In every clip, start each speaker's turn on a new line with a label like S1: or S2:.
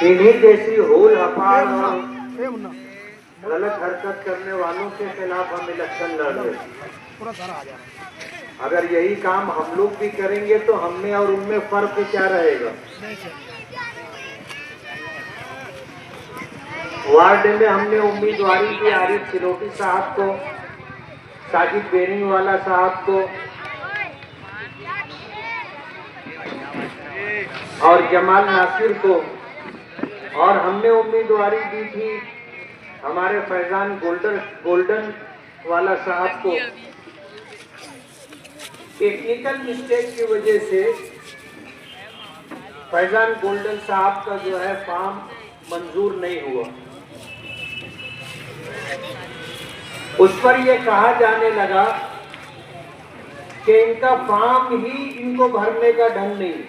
S1: इन्हीं जैसी होल हपाड़ और गलत हरकत करने वालों के खिलाफ हम इलेक्शन लड़ रहे हैं। अगर यही काम हम लोग भी करेंगे तो हमने और उनमें फर्क क्या रहेगा। वार्ड में हमने उम्मीदवारी की आरिफ सिलोटी साहब को, साजिद बेरिंग वाला साहब को और जमाल नासिर को, और हमने उम्मीदवारी दी थी हमारे फैजान गोल्डन वाला साहब को। टेक्निकल मिस्टेक की वजह से फैजान गोल्डन साहब का जो है फॉर्म मंजूर नहीं हुआ। उस पर यह कहा जाने लगा कि इनका फॉर्म ही इनको भरने का ढंग नहीं।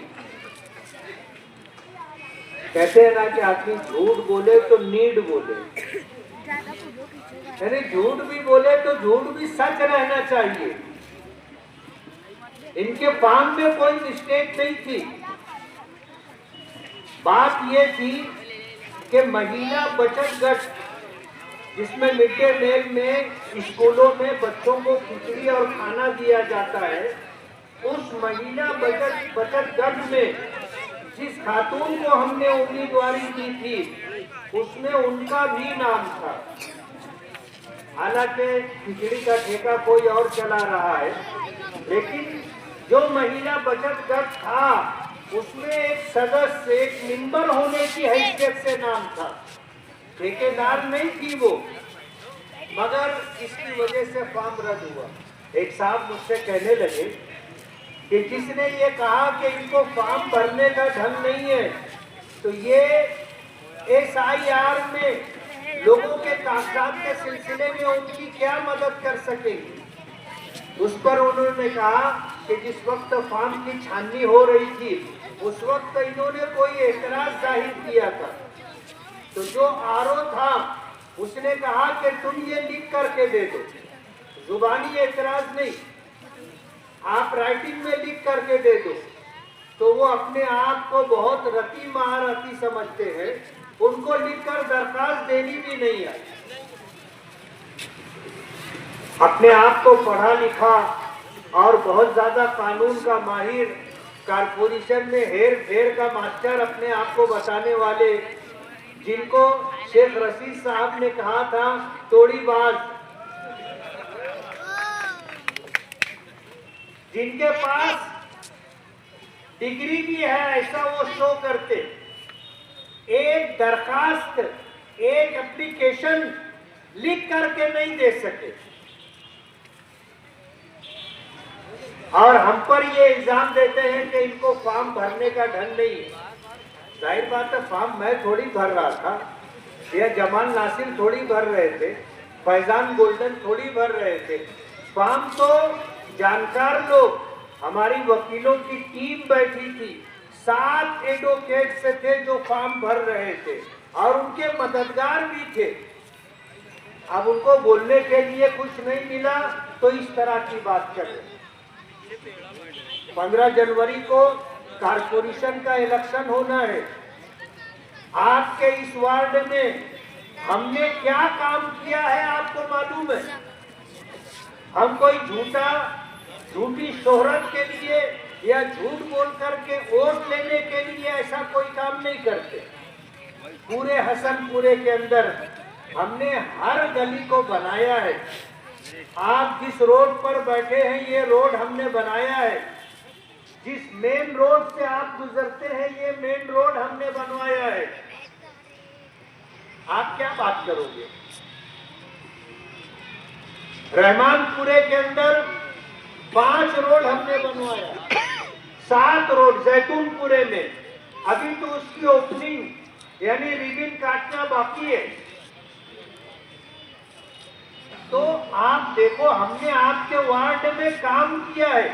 S1: कहते हैं ना कि आदमी झूठ बोले तो नीड बोले, यानी झूठ भी बोले तो झूठ भी सच रहना चाहिए। इनके फॉर्म में कोई मिस्टेक नहीं थी। बात यह थी कि महिला बचत गट, जिसमें मिड डे मील में स्कूलों में बच्चों को खिचड़ी और खाना दिया जाता है, उस महिला बचत गट में जिस खातून को हमने उम्मीदवारी दी थी उसमें उनका भी नाम था। हालांकि खिचड़ी का ठेका कोई और चला रहा है, लेकिन जो महिला बचत गट था उसमें एक सदस्य, एक मेंबर होने की हैसियत से नाम था। ठेकेदार नहीं थी वो, मगर इसकी वजह से फॉर्म रद्द हुआ। एक साहब मुझसे कहने लगे कि जिसने ये कहा कि इनको फॉर्म भरने का ढंग नहीं है, तो ये SIR में लोगों के कागजात के सिलसिले में उनकी क्या मदद कर सकेगी। उस पर उन्होंने कहा कि जिस वक्त फॉर्म की छाननी हो रही थी उस वक्त इन्होंने कोई एतराज जाहिर किया था, तो जो RO था उसने कहा कि तुम ये लिख करके दे दो, जुबानी एतराज नहीं, आप राइटिंग में लिख करके दे दो। तो वो अपने आप को बहुत रति महारथी समझते हैं, उनको लिखकर दरखास्त देनी भी नहीं आई। अपने आप को पढ़ा लिखा और बहुत ज्यादा कानून का माहिर, कारपोरेशन में हेर फेर का मास्टर अपने आप को बताने वाले, जिनको शेख रशीद साहब ने कहा था तोड़ीबाज, जिनके पास डिग्री भी है ऐसा वो शो करते, एक दरखास्त, एक एप्लीकेशन लिख करके नहीं दे सके। और हम पर ये इल्जाम देते हैं कि इनको फॉर्म भरने का ढंग नहीं है। जाहिर बात है, फॉर्म मैं थोड़ी भर रहा था, या जमाल नासिर थोड़ी भर रहे थे, फैजान गोल्डन थोड़ी भर रहे थे। फॉर्म तो जानकार लोग, हमारी वकीलों की टीम बैठी थी, 7 एडवोकेट्स थे जो फॉर्म भर रहे थे और उनके मददगार भी थे। अब उनको बोलने के लिए कुछ नहीं मिला तो इस तरह की बात करें। 15 जनवरी को कारपोरेशन का इलेक्शन होना है। आपके इस वार्ड में हमने क्या काम किया है आपको मालूम है? हम कोई झूठी शोहरत के लिए या झूठ बोल करके वोट लेने के लिए ऐसा कोई काम नहीं करते। पूरे हसनपुरे के अंदर हमने हर गली को बनाया है। आप जिस रोड पर बैठे हैं ये रोड हमने बनाया है। जिस मेन रोड से आप गुजरते हैं ये मेन रोड हमने बनवाया है। आप क्या बात करोगे? रहमानपुरे के अंदर 5 रोड हमने बनवाया, 7 रोड जैतूनपुरे में, अभी तो उसकी ओपनिंग यानी रिबन काटना बाकी है। तो आप देखो हमने आपके वार्ड में काम किया है।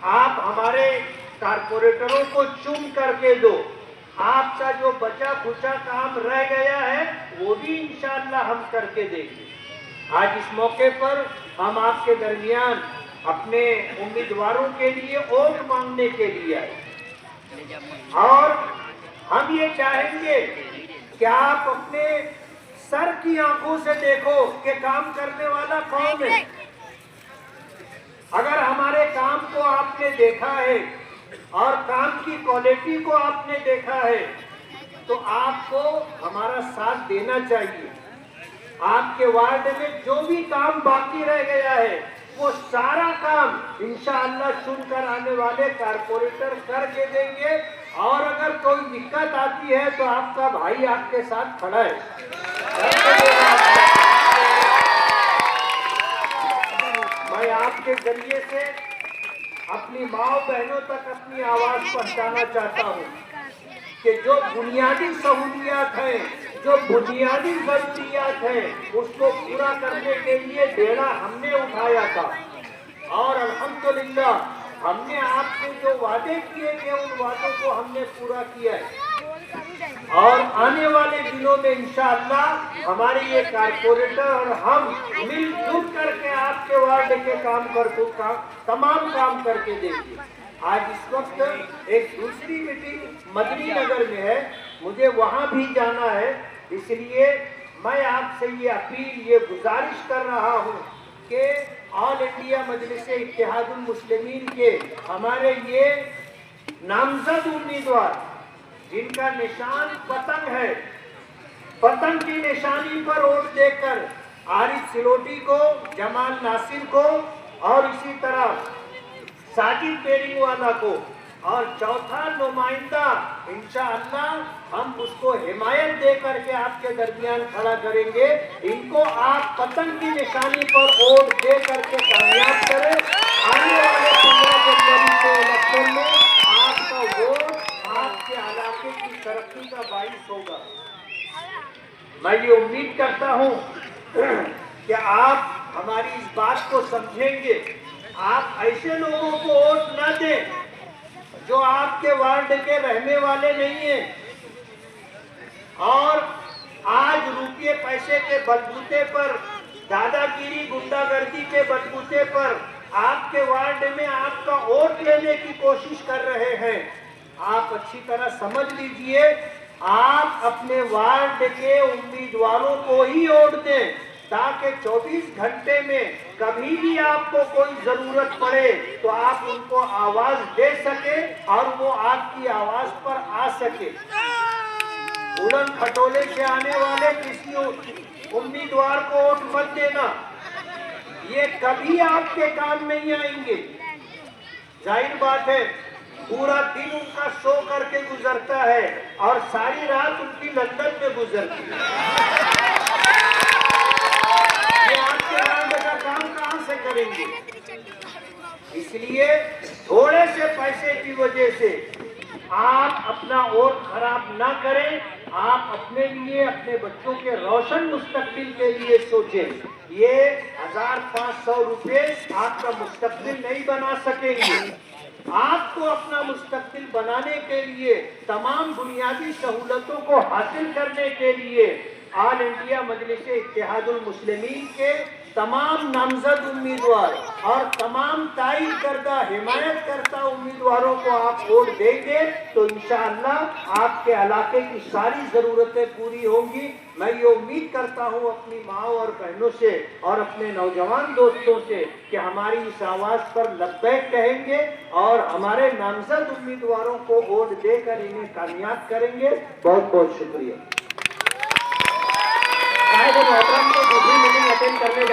S1: आप हमारे कारपोरेटरों को चुन करके दो, आपका जो बचा खुचा काम रह गया है वो भी इंशाअल्लाह हम करके देंगे। आज इस मौके पर हम आपके दरमियान अपने उम्मीदवारों के लिए वोट मांगने के लिए आए और हम ये चाहेंगे कि आप अपने सर की आंखों से देखो कि काम करने वाला कौन है। अगर हमारे काम को आपने देखा है और काम की क्वालिटी को आपने देखा है तो आपको हमारा साथ देना चाहिए। आपके वार्ड में जो भी काम बाकी रह गया है वो सारा काम इंशाअल्लाह चुनकर आने वाले कारपोरेटर करके देंगे। और अगर कोई दिक्कत आती है तो आपका भाई आपके साथ खड़ा है। मैं आपके जरिए से अपनी माँ बहनों तक अपनी आवाज पहुंचाना चाहता हूँ कि जो बुनियादी सहूलियात हैं, जो बुनियादी जरूरियात हैं, उसको पूरा करने के लिए बेड़ा हमने उठाया था और अल्हम्दुलिल्लाह हमने आपसे जो वादे किए थे उन वादों को हमने पूरा किया है। और आने वाले दिनों में इंशाअल्लाह हमारे ये कारपोरेटर और हम मिलजुल करके आपके वार्ड के तमाम काम करके देंगे। आज इस वक्त एक दूसरी मीटिंग मदनी नगर में है, मुझे वहां भी जाना है, इसलिए मैं आपसे ये अपील, ये गुजारिश कर रहा हूं कि ऑल इंडिया मजलिस इत्तेहादुल मुस्लिमीन के हमारे ये नामजद उम्मीदवार जिनका निशान पतंग है, पतंग की निशानी पर वोट देकर आरिफ सिलोटी को, जमाल नासिर को और इसी तरह साजिद बेरिंगवाला को और चौथा नुमाइंदा इंशाअल्लाह हम उसको हिमायत दे करके आपके दरमियान खड़ा करेंगे। इनको आप पतंग की निशानी पर वोट दे करके कामयाब करें। आने वाले 15 जनवरी के इलेक्शन में आपका वोट आपके इलाके की तरक्की का बाइस होगा। मैं ये उम्मीद करता हूँ कि आप हमारी इस बात को समझेंगे। आप ऐसे लोगों को वोट न दें जो आपके वार्ड के रहने वाले नहीं हैं और आज रुपये पैसे के बलबूते पर, दादागिरी गुंडागर्दी के बलबूते पर आपके वार्ड में आपका वोट लेने की कोशिश कर रहे हैं। आप अच्छी तरह समझ लीजिए, आप अपने वार्ड के उम्मीदवारों को ही वोट दें ताकि 24 घंटे में कभी भी आपको कोई जरूरत पड़े तो आप उनको आवाज दे सके और वो आपकी आवाज पर आ सके। उड़न खटोले से आने वाले किसी उम्मीदवार को वोट मत देना, ये कभी आपके काम नहीं आएंगे। जाहिर बात है, पूरा दिन उनका शो करके गुजरता है और सारी रात उनकी लंदन में गुजरती है। आपके वार्ड का काम कहां से करेंगे? इसलिए थोड़े से पैसे की वजह से आप अपना वोट खराब ना करें। आप अपने लिए, अपने बच्चों के रोशन मुस्तकबिल के लिए सोचें। ये 1500 रुपये आपका मुस्तकबिल नहीं बना सकेंगे। आपको अपना मुस्तकबिल बनाने के लिए, तमाम बुनियादी सहूलतों को हासिल करने के लिए ऑल इंडिया मजलिस इत्तेहादुल मुस्लिमीन के तमाम नामजद उम्मीदवार और तमाम तायीद करदा, हिमायत करता उम्मीदवारों को आप वोट देंगे तो इंशाअल्लाह आपके इलाके की सारी ज़रूरतें पूरी होंगी। मैं ये उम्मीद करता हूँ अपनी माँ और बहनों से और अपने नौजवान दोस्तों से कि हमारी इस आवाज़ पर लब्बैक कहेंगे और हमारे नामजद उम्मीदवारों को वोट देकर इन्हें कामयाब करेंगे। बहुत बहुत शुक्रिया। मोहतरम को दूसरी मीटिंग अटेंड करने